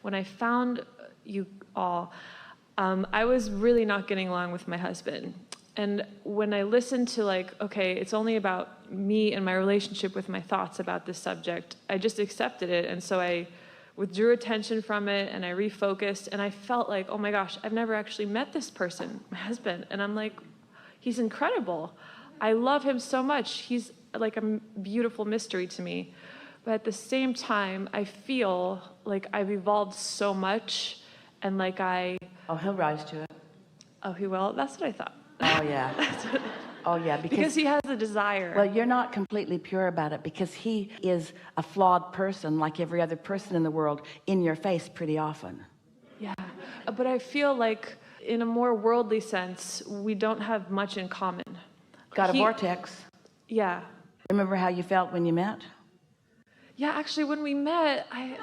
when I found you all, I was really not getting along with my husband. And when I listened to like, okay, it's only about me and my relationship with my thoughts about this subject, I just accepted it. And so I withdrew attention from it and I refocused, and I felt like, oh my gosh, I've never actually met this person, my husband. And I'm like, he's incredible. I love him so much. He's like a beautiful mystery to me. But at the same time, I feel like I've evolved so much, and like Oh, he'll rise to it. Oh, he will? That's what I thought. Oh, yeah. Oh, yeah. Because he has a desire. Well, you're not completely pure about it, because he is a flawed person like every other person in the world, in your face pretty often. Yeah. But I feel like in a more worldly sense, we don't have much in common. Got a vortex. Yeah. Remember how you felt when you met? Yeah, actually, when we met, I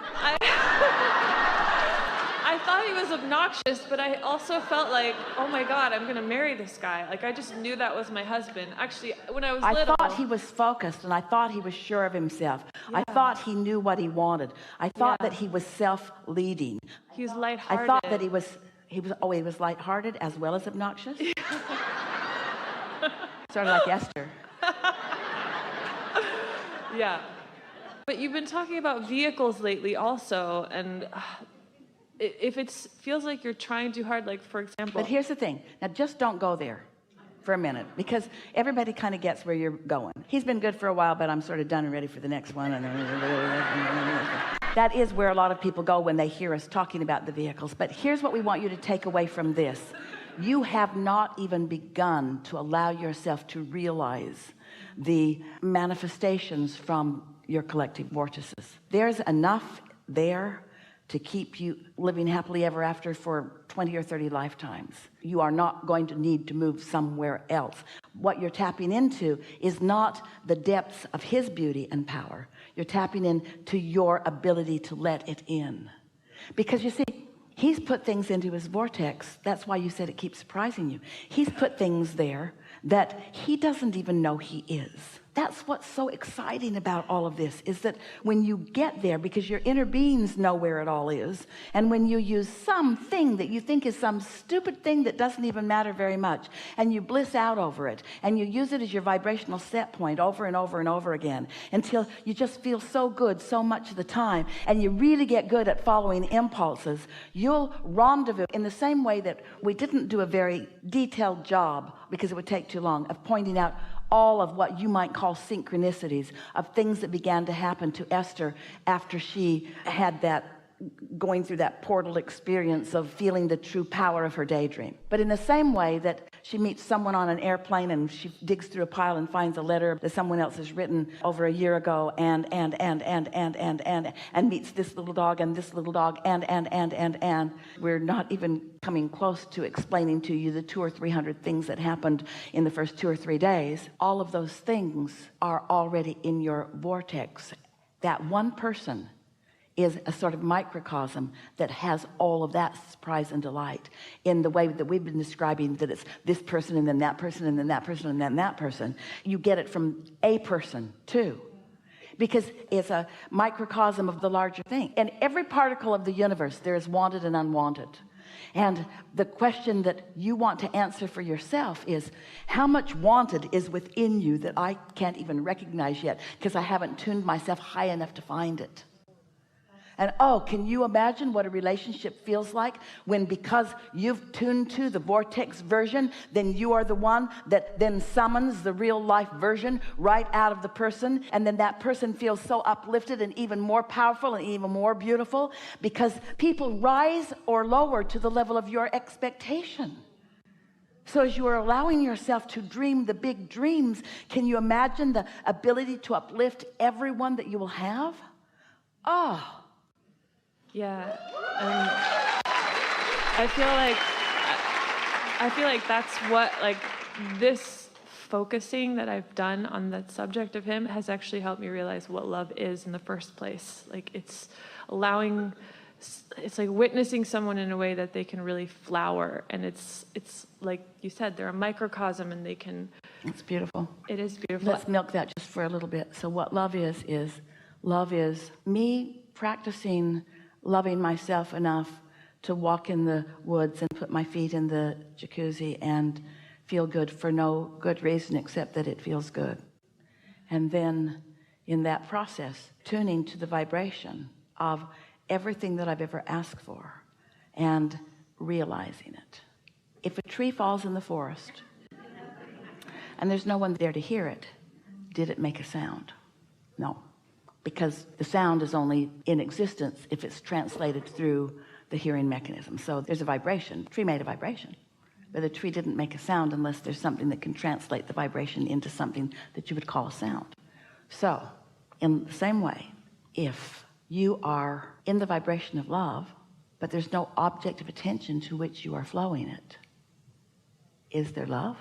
thought he was obnoxious, but I also felt like, oh my God, I'm going to marry this guy. Like, I just knew that was my husband. Actually, when I was little... I thought he was focused, and I thought he was sure of himself. Yeah. I thought he knew what he wanted. I thought that he was self-leading. He was lighthearted. I thought that he was lighthearted as well as obnoxious. Sort of like Esther. Yeah. But you've been talking about vehicles lately also, and if it feels like you're trying too hard, like for example... But here's the thing. Now just don't go there for a minute, because everybody kind of gets where you're going. He's been good for a while, but I'm sort of done and ready for the next one. That is where a lot of people go when they hear us talking about the vehicles. But here's what we want you to take away from this. You have not even begun to allow yourself to realize the manifestations from your collective vortices. There's enough there to keep you living happily ever after for 20 or 30 lifetimes. You are not going to need to move somewhere else. What you're tapping into is not the depths of his beauty and power. You're tapping into your ability to let it in. Because you see, he's put things into his vortex. That's why you said it keeps surprising you. He's put things there that he doesn't even know he is. That's what's so exciting about all of this, is that when you get there, because your inner beings know where it all is, and when you use something that you think is some stupid thing that doesn't even matter very much, and you bliss out over it, and you use it as your vibrational set point over and over and over again, until you just feel so good so much of the time, and you really get good at following impulses, you'll rendezvous in the same way that we didn't do a very detailed job, because it would take too long, of pointing out all of what you might call synchronicities of things that began to happen to Esther after she had that going through that portal experience of feeling the true power of her daydream. But in the same way that she meets someone on an airplane and she digs through a pile and finds a letter that someone else has written over a year ago and meets this little dog and this little dog and we're not even coming close to explaining to you the 200 or 300 things that happened in the first 2 or 3 days. All of those things are already in your vortex. That one person is a sort of microcosm that has all of that surprise and delight in the way that we've been describing, that it's this person and then that person and then that person and then that person. You get it from a person too, because it's a microcosm of the larger thing. In every particle of the universe, there is wanted and unwanted. And the question that you want to answer for yourself is, how much wanted is within you that I can't even recognize yet, because I haven't tuned myself high enough to find it? And oh, can you imagine what a relationship feels like when, because you've tuned to the vortex version, then you are the one that then summons the real life version right out of the person, and then that person feels so uplifted and even more powerful and even more beautiful, because people rise or lower to the level of your expectation. So as you are allowing yourself to dream the big dreams, can you imagine the ability to uplift everyone that you will have? Oh, yeah, I feel like that's what, like, this focusing that I've done on the subject of him has actually helped me realize what love is in the first place. Like, it's allowing, it's like witnessing someone in a way that they can really flower, and it's like you said, they're a microcosm, and they can. It's beautiful. It is beautiful. Let's milk that just for a little bit. So what love is love is me practicing loving myself enough to walk in the woods and put my feet in the jacuzzi and feel good for no good reason except that it feels good. And then in that process, tuning to the vibration of everything that I've ever asked for and realizing it. If a tree falls in the forest and there's no one there to hear it, did it make a sound? No, because the sound is only in existence if it's translated through the hearing mechanism. So there's a vibration. The tree made a vibration, but the tree didn't make a sound unless there's something that can translate the vibration into something that you would call a sound. So in the same way, if you are in the vibration of love, but there's no object of attention to which you are flowing it, is there love?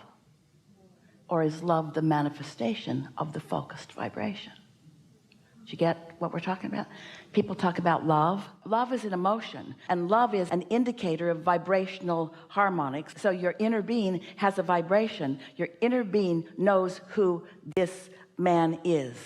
Or is love the manifestation of the focused vibration? Do you get what we're talking about? People talk about love. Love is an emotion, and love is an indicator of vibrational harmonics. So your inner being has a vibration. Your inner being knows who this man is,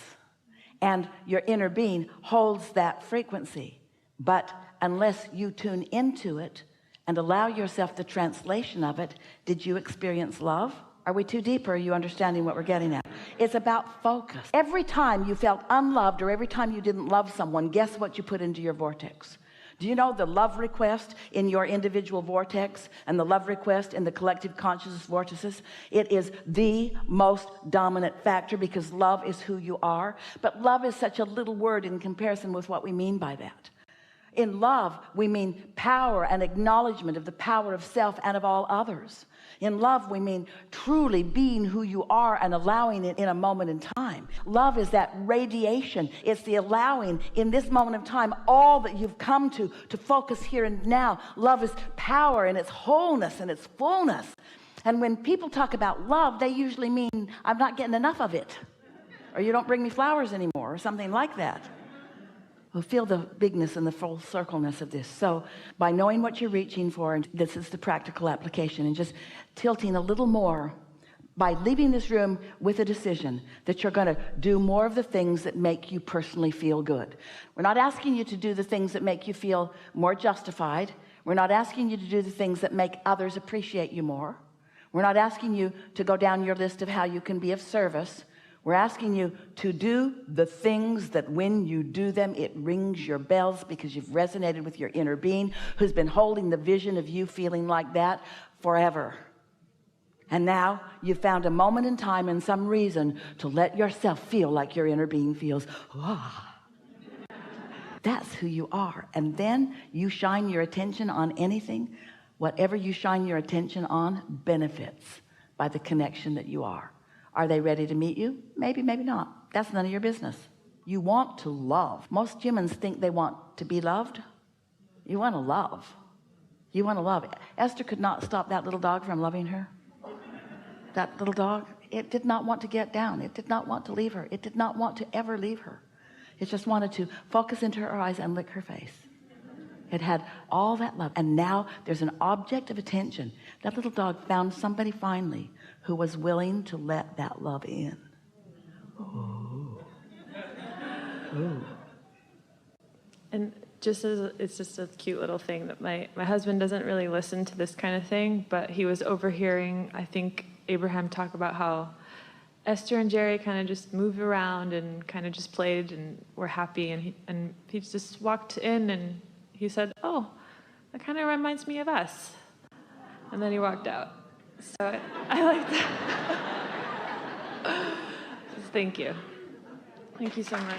and your inner being holds that frequency. But unless you tune into it and allow yourself the translation of it, did you experience love? Are we too deep, or are you understanding what we're getting at? It's about focus. Every time you felt unloved or every time you didn't love someone, guess what you put into your vortex? Do you know the love request in your individual vortex and the love request in the collective consciousness vortices? It is the most dominant factor because love is who you are. But love is such a little word in comparison with what we mean by that. In love, we mean power and acknowledgement of the power of self and of all others. In love, we mean truly being who you are and allowing it in a moment in time. Love is that radiation. It's the allowing in this moment of time all that you've come to focus here and now. Love is power and its wholeness and its fullness. And when people talk about love, they usually mean I'm not getting enough of it, or you don't bring me flowers anymore, or something like that. We'll feel the bigness and the full circleness of this. So by knowing what you're reaching for, and this is the practical application, and just tilting a little more, by leaving this room with a decision that you're going to do more of the things that make you personally feel good. We're not asking you to do the things that make you feel more justified. We're not asking you to do the things that make others appreciate you more. We're not asking you to go down your list of how you can be of service. We're asking you to do the things that when you do them, it rings your bells because you've resonated with your inner being who's been holding the vision of you feeling like that forever. And now you've found a moment in time and some reason to let yourself feel like your inner being feels. That's who you are. And then you shine your attention on anything. Whatever you shine your attention on benefits by the connection that you are. Are they ready to meet you? Maybe, maybe not. That's none of your business. You want to love. Most humans think they want to be loved. You want to love. You want to love. Esther could not stop that little dog from loving her. That little dog, it did not want to get down. It did not want to leave her. It did not want to ever leave her. It just wanted to focus into her eyes and lick her face. It had all that love. And now there's an object of attention. That little dog found somebody finally who was willing to let that love in. Ooh. Ooh. And just as it's just a cute little thing that my husband doesn't really listen to this kind of thing, but he was overhearing, I think, Abraham talk about how Esther and Jerry kind of just moved around and kind of just played and were happy, and he just walked in and he said, "Oh, that kind of reminds me of us," and then he walked out. So I like that. Thank you so much.